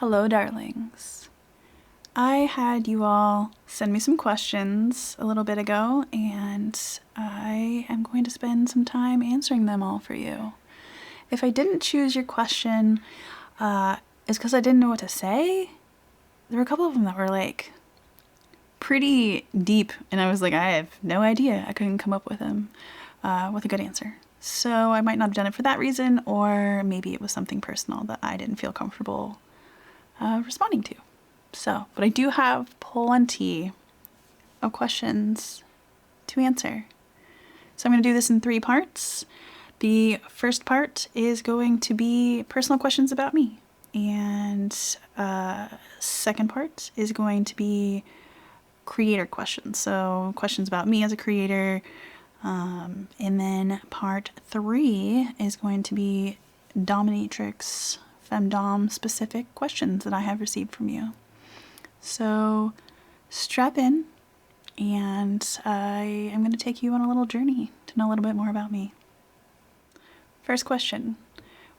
Hello, darlings. I had you all send me some questions a little bit ago, and I am going to spend some time answering them all for you. If I didn't choose your question, it's because I didn't know what to say. There were a couple of them that were like pretty deep, and I was like, I have no idea. I couldn't come up with them with a good answer. So I might not have done it for that reason, or maybe it was something personal that I didn't feel comfortable responding to. So, but I do have plenty of questions to answer. So I'm going to do this in 3 parts. The first part is going to be personal questions about me. And second part is going to be creator questions. So questions about me as a creator. And then part 3 is going to be dominatrix, femdom specific questions that I have received from you. So strap in, and I am going to take you on a little journey to know a little bit more about me. First question: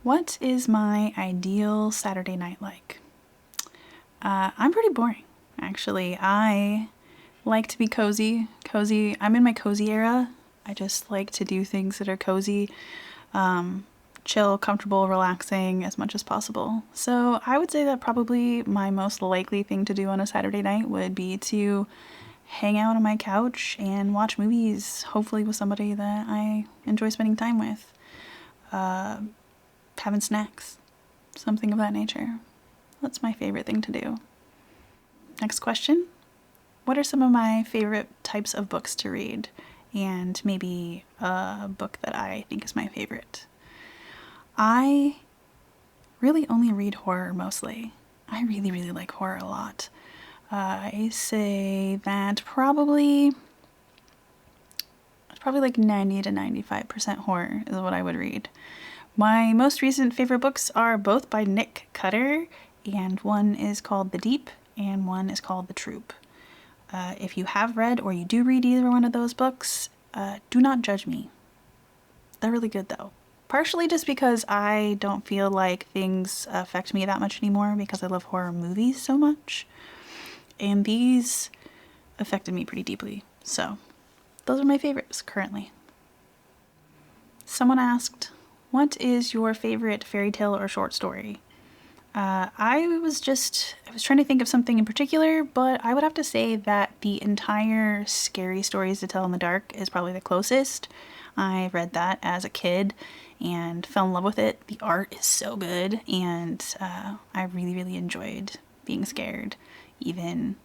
what is my ideal Saturday night like? I'm pretty boring, actually. I like to be cozy. I'm in my cozy era. I just like to do things that are cozy, chill, comfortable, relaxing as much as possible. So I would say that probably my most likely thing to do on a Saturday night would be to hang out on my couch and watch movies, hopefully with somebody that I enjoy spending time with. Having snacks, something of that nature. That's my favorite thing to do. Next question: what are some of my favorite types of books to read? And maybe a book that I think is my favorite. I really only read horror mostly. I really like horror a lot. I say that probably like 90 to 95% horror is what I would read. My most recent favorite books are both by Nick Cutter, and one is called The Deep and one is called The Troop. If you have read or you do read either one of those books, do not judge me. They're really good though. Partially just because I don't feel like things affect me that much anymore because I love horror movies so much. And these affected me pretty deeply. So those are my favorites currently. Someone asked, what is your favorite fairy tale or short story? I was trying to think of something in particular, but I would have to say that the entire Scary Stories to Tell in the Dark is probably the closest. I read that as a kid and fell in love with it. The art is so good, and I really enjoyed being scared, even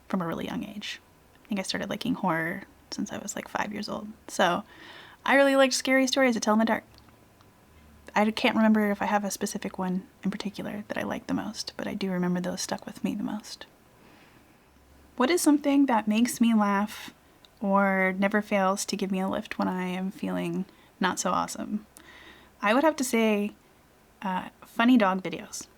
from a really young age. I think I started liking horror since I was like 5 years old. So I really liked Scary Stories to Tell in the Dark. I can't remember if I have a specific one in particular that I like the most, but I do remember those stuck with me the most. What is something that makes me laugh or never fails to give me a lift when I am feeling not so awesome? I would have to say funny dog videos.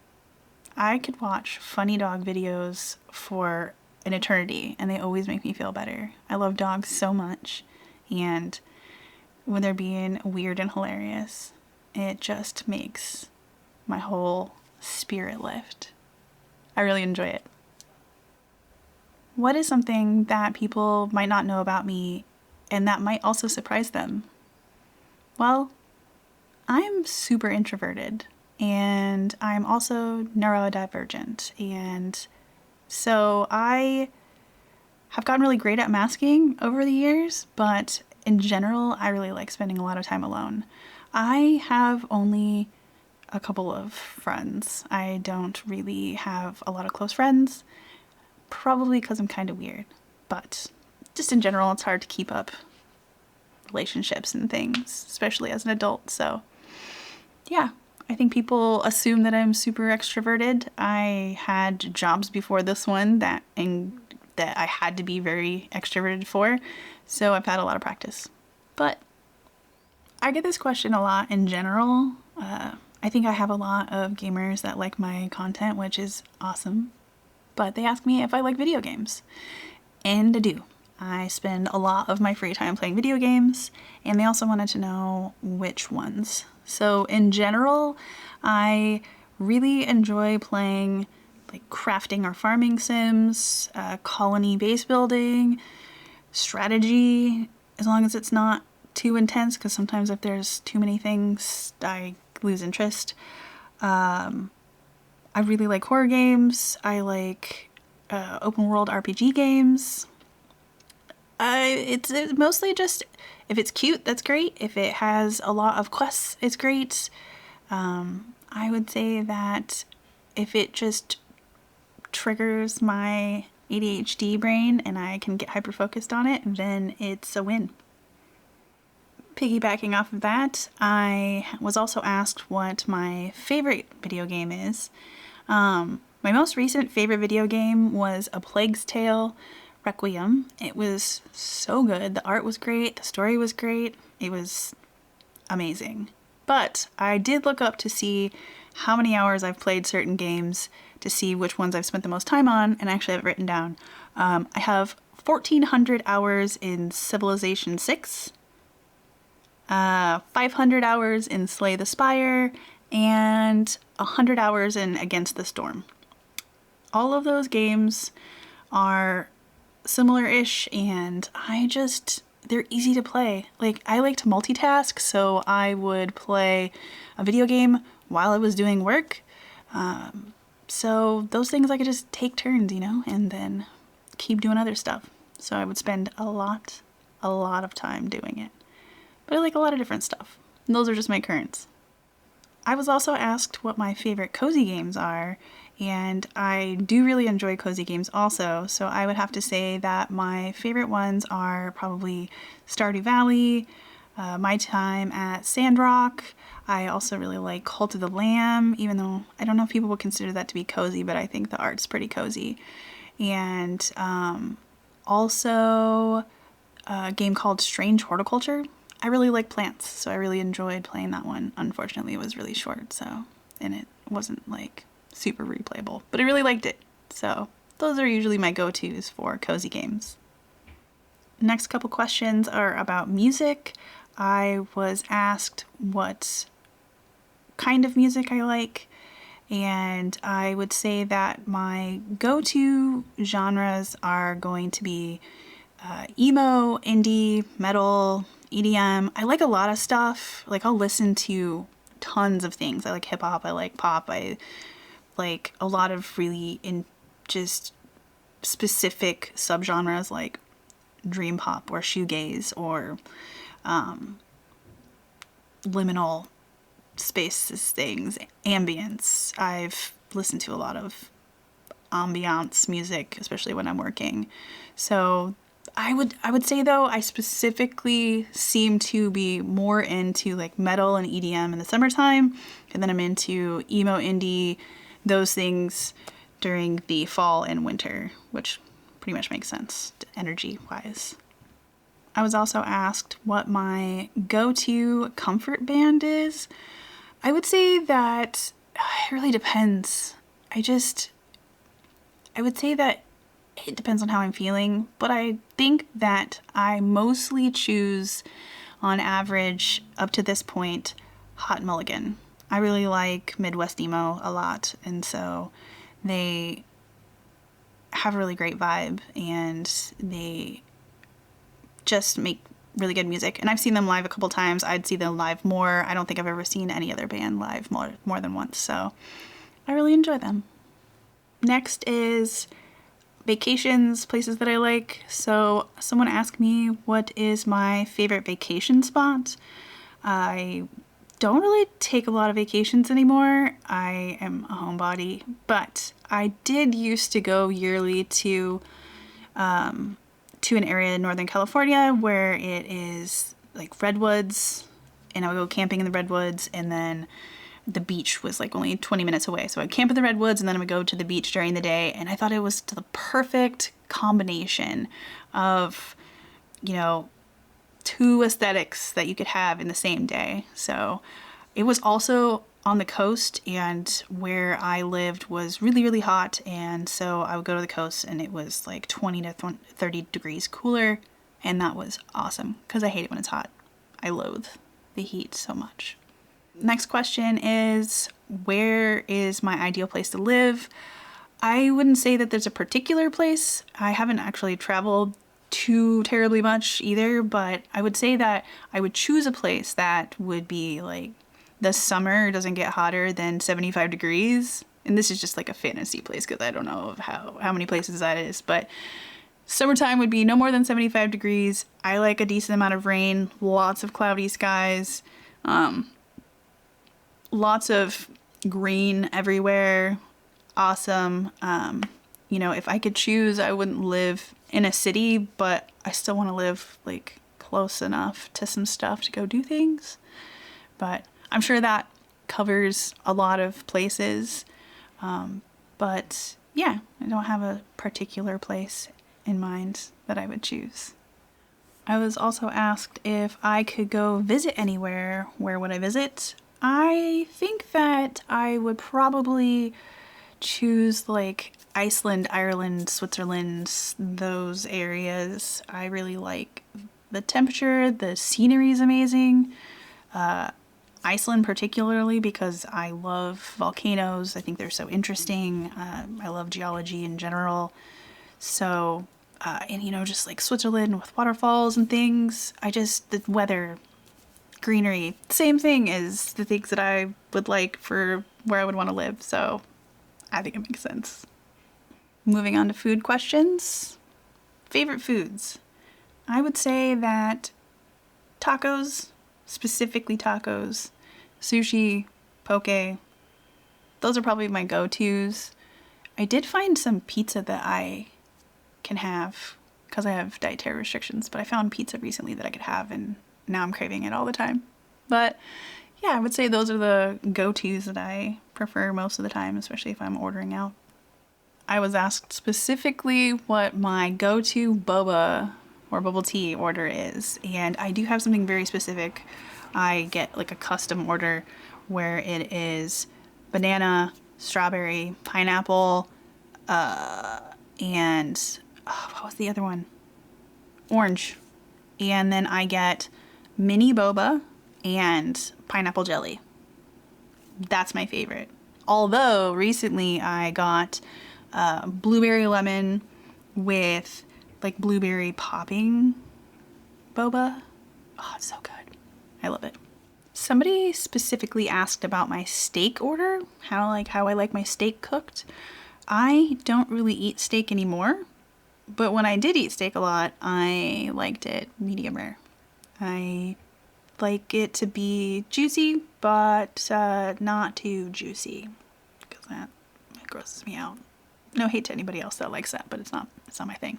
I could watch funny dog videos for an eternity, and they always make me feel better. I love dogs so much, and when they're being weird and hilarious, it just makes my whole spirit lift. I really enjoy it. What is something that people might not know about me and that might also surprise them? Well, I'm super introverted, and I'm also neurodivergent, and so I have gotten really great at masking over the years, but in general, I really like spending a lot of time alone. I have only a couple of friends. I don't really have a lot of close friends, probably because I'm kind of weird. But just in general, it's hard to keep up relationships and things, especially as an adult. So yeah, I think people assume that I'm super extroverted. I had jobs before this one that I had to be very extroverted for, so I've had a lot of practice. But I get this question a lot in general. I think I have a lot of gamers that like my content, which is awesome. But they ask me if I like video games. And I do. I spend a lot of my free time playing video games, and they also wanted to know which ones. So in general, I really enjoy playing like crafting or farming sims, colony base building, strategy, as long as it's not too intense, because sometimes if there's too many things, I lose interest. I really like horror games. I like open world RPG games. It's mostly just, if it's cute, that's great. If it has a lot of quests, it's great. I would say that if it just triggers my ADHD brain and I can get hyper focused on it, then it's a win. Piggybacking off of that, I was also asked what my favorite video game is. My most recent favorite video game was A Plague's Tale: Requiem. It was so good. The art was great. The story was great. It was amazing. But I did look up to see how many hours I've played certain games to see which ones I've spent the most time on, and I actually have it written down. I have 1,400 hours in Civilization 6, 500 hours in Slay the Spire, and 100 hours in Against the Storm. All of those games are similar-ish, and they're easy to play. Like, I like to multitask, so I would play a video game while I was doing work. So those things I could just take turns, and then keep doing other stuff. So I would spend a lot of time doing it. But I like a lot of different stuff. And those are just my currents. I was also asked what my favorite cozy games are, and I do really enjoy cozy games also, so I would have to say that my favorite ones are probably Stardew Valley, my time at Sandrock. I also really like Cult of the Lamb, even though I don't know if people would consider that to be cozy, but I think the art's pretty cozy. And also a game called Strange Horticulture. I really like plants, so I really enjoyed playing that one. Unfortunately, it was really short, and it wasn't like super replayable, but I really liked it. So those are usually my go-tos for cozy games. Next couple questions are about music. I was asked what kind of music I like, and I would say that my go-to genres are going to be emo, indie, metal, EDM. I like a lot of stuff. Like, I'll listen to tons of things. I like hip hop, I like pop, I like a lot of really just specific subgenres like dream pop or shoegaze or liminal spaces things, ambience. I've listened to a lot of ambiance music, especially when I'm working. So I would say though, I specifically seem to be more into like metal and EDM in the summertime, and then I'm into emo, indie, those things during the fall and winter, which pretty much makes sense energy wise. I was also asked what my go-to comfort band is. I would say that it really depends. I would say that it depends on how I'm feeling, but I think that I mostly choose, on average, up to this point, Hot Mulligan. I really like Midwest emo a lot, and so they have a really great vibe, and they just make really good music. And I've seen them live a couple times. I'd see them live more. I don't think I've ever seen any other band live more than once, so I really enjoy them. Next is vacations, places that I like. So someone asked me what is my favorite vacation spot. I don't really take a lot of vacations anymore. I am a homebody, but I did used to go yearly to an area in Northern California where it is like redwoods, and I would go camping in the redwoods, and then the beach was like only 20 minutes away. So I'd camp in the redwoods and then I would go to the beach during the day. And I thought it was the perfect combination of, two aesthetics that you could have in the same day. So it was also on the coast, and where I lived was really, really hot. And so I would go to the coast and it was like 20 to 30 degrees cooler. And that was awesome because I hate it when it's hot. I loathe the heat so much. Next question is, where is my ideal place to live? I wouldn't say that there's a particular place. I haven't actually traveled too terribly much either, but I would say that I would choose a place that would be like the summer doesn't get hotter than 75 degrees. And this is just like a fantasy place because I don't know of how many places that is, but summertime would be no more than 75 degrees. I like a decent amount of rain, lots of cloudy skies, lots of green everywhere. Awesome. You know, if I could choose, I wouldn't live in a city, but I still want to live like close enough to some stuff to go do things. But I'm sure that covers a lot of places. But yeah, I don't have a particular place in mind that I would choose. I was also asked if I could go visit anywhere, where would I visit? I think that I would probably choose like Iceland, Ireland, Switzerland, those areas. I really like the temperature, the scenery is amazing. Iceland particularly because I love volcanoes. I think they're so interesting. I love geology in general. So, and you know, just like Switzerland with waterfalls and things. The weather, greenery, same thing as the things that I would like for where I would want to live. So I think it makes sense. Moving on to food questions. Favorite foods. I would say that tacos, specifically tacos, sushi, poke, those are probably my go-tos. I did find some pizza that I can have because I have dietary restrictions, but I found pizza recently that I could have and now I'm craving it all the time. But yeah, I would say those are the go-tos that I prefer most of the time, especially if I'm ordering out. I was asked specifically what my go-to boba or bubble tea order is, and I do have something very specific. I get like a custom order where it is banana, strawberry, pineapple, and what was the other one? Orange. And then I get mini boba and pineapple jelly. That's my favorite. Although recently I got blueberry lemon with like blueberry popping boba. Oh, it's so good. I love it. Somebody specifically asked about my steak order, how I like my steak cooked. I don't really eat steak anymore, but when I did eat steak a lot, I liked it medium rare. I like it to be juicy, but not too juicy, because that grosses me out. No hate to anybody else that likes that, but it's not my thing.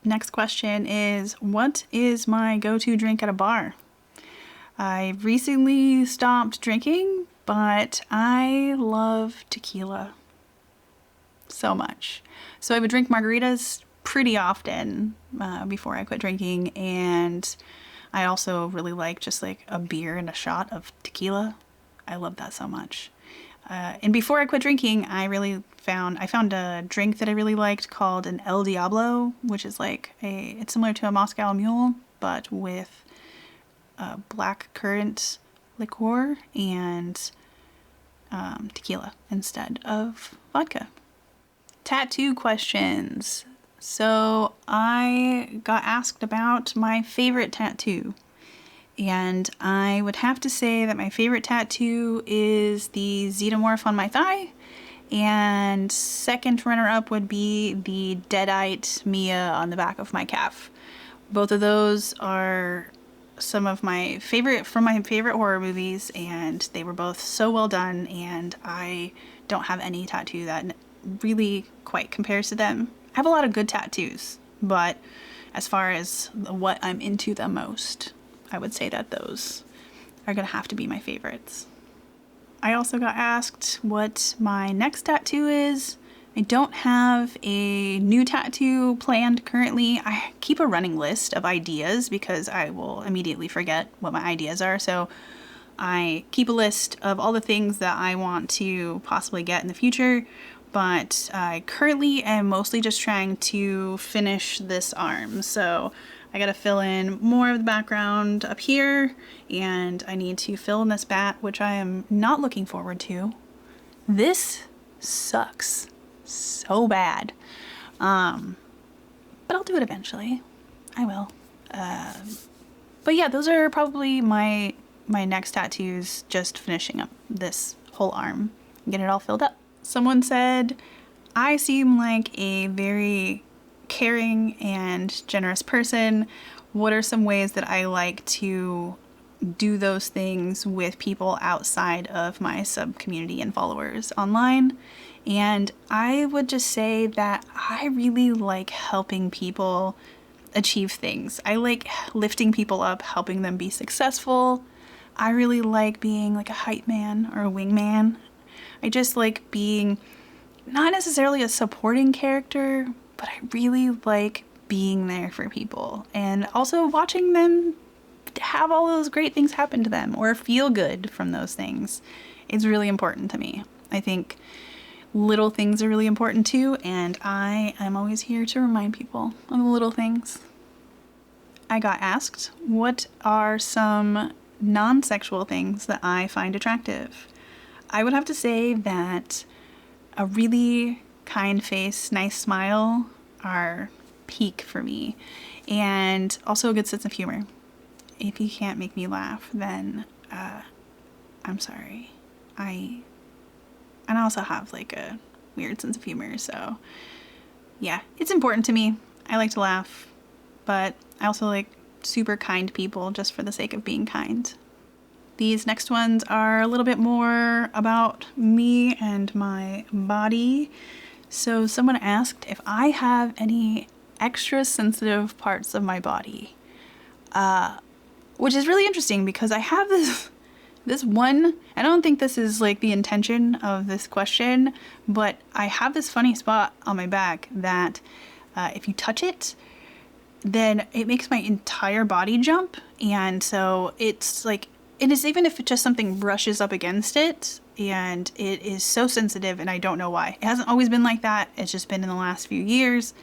Next question is, what is my go-to drink at a bar? I recently stopped drinking, but I love tequila so much. So I would drink margaritas pretty often before I quit drinking, and I also really like just like a beer and a shot of tequila. I love that so much. And before I quit drinking, I found a drink that I really liked called an El Diablo, which is it's similar to a Moscow Mule, but with black currant liqueur and tequila instead of vodka. Tattoo questions. So I got asked about my favorite tattoo. And I would have to say that my favorite tattoo is the Xenomorph on my thigh. And second runner-up would be the Deadite Mia on the back of my calf. Both of those are some of my favorite horror movies, and they were both so well done, and I don't have any tattoo that really quite compares to them. I have a lot of good tattoos, but as far as what I'm into the most, I would say that those are gonna have to be my favorites. I also got asked what my next tattoo is. I don't have a new tattoo planned currently. I keep a running list of ideas because I will immediately forget what my ideas are. So I keep a list of all the things that I want to possibly get in the future. But I currently am mostly just trying to finish this arm. So I gotta fill in more of the background up here, and I need to fill in this bat, which I am not looking forward to. This sucks so bad. But I'll do it eventually. I will. But yeah, those are probably my next tattoos, just finishing up this whole arm, get it all filled up. Someone said, I seem like a very caring and generous person. What are some ways that I like to do those things with people outside of my sub community and followers online? And I would just say that I really like helping people achieve things. I like lifting people up, helping them be successful. I really like being like a hype man or a wingman. I just like being not necessarily a supporting character, but I really like being there for people and also watching them have all those great things happen to them or feel good from those things. It's really important to me. I think little things are really important too, and I am always here to remind people of the little things. I got asked, what are some non-sexual things that I find attractive? I would have to say that a really kind face, nice smile are peak for me, and also a good sense of humor. If you can't make me laugh, then I'm sorry. And I also have like a weird sense of humor, so yeah, it's important to me. I like to laugh, but I also like super kind people just for the sake of being kind. These next ones are a little bit more about me and my body. So someone asked if I have any extra sensitive parts of my body, which is really interesting because I have this one, I don't think this is like the intention of this question, but I have this funny spot on my back that if you touch it, then it makes my entire body jump. And so it's like, it is, even if it just something brushes up against it, and it is so sensitive, and I don't know why. It hasn't always been like that. It's just been in the last few years.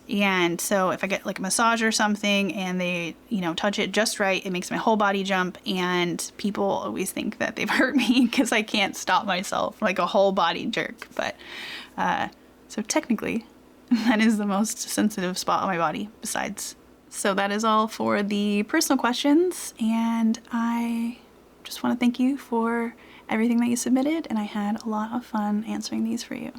And so if I get like a massage or something and they, touch it just right, it makes my whole body jump. And people always think that they've hurt me because I can't stop myself, like a whole body jerk. But so technically that is the most sensitive spot on my body besides. So that is all for the personal questions. And I just want to thank you for everything that you submitted. And I had a lot of fun answering these for you.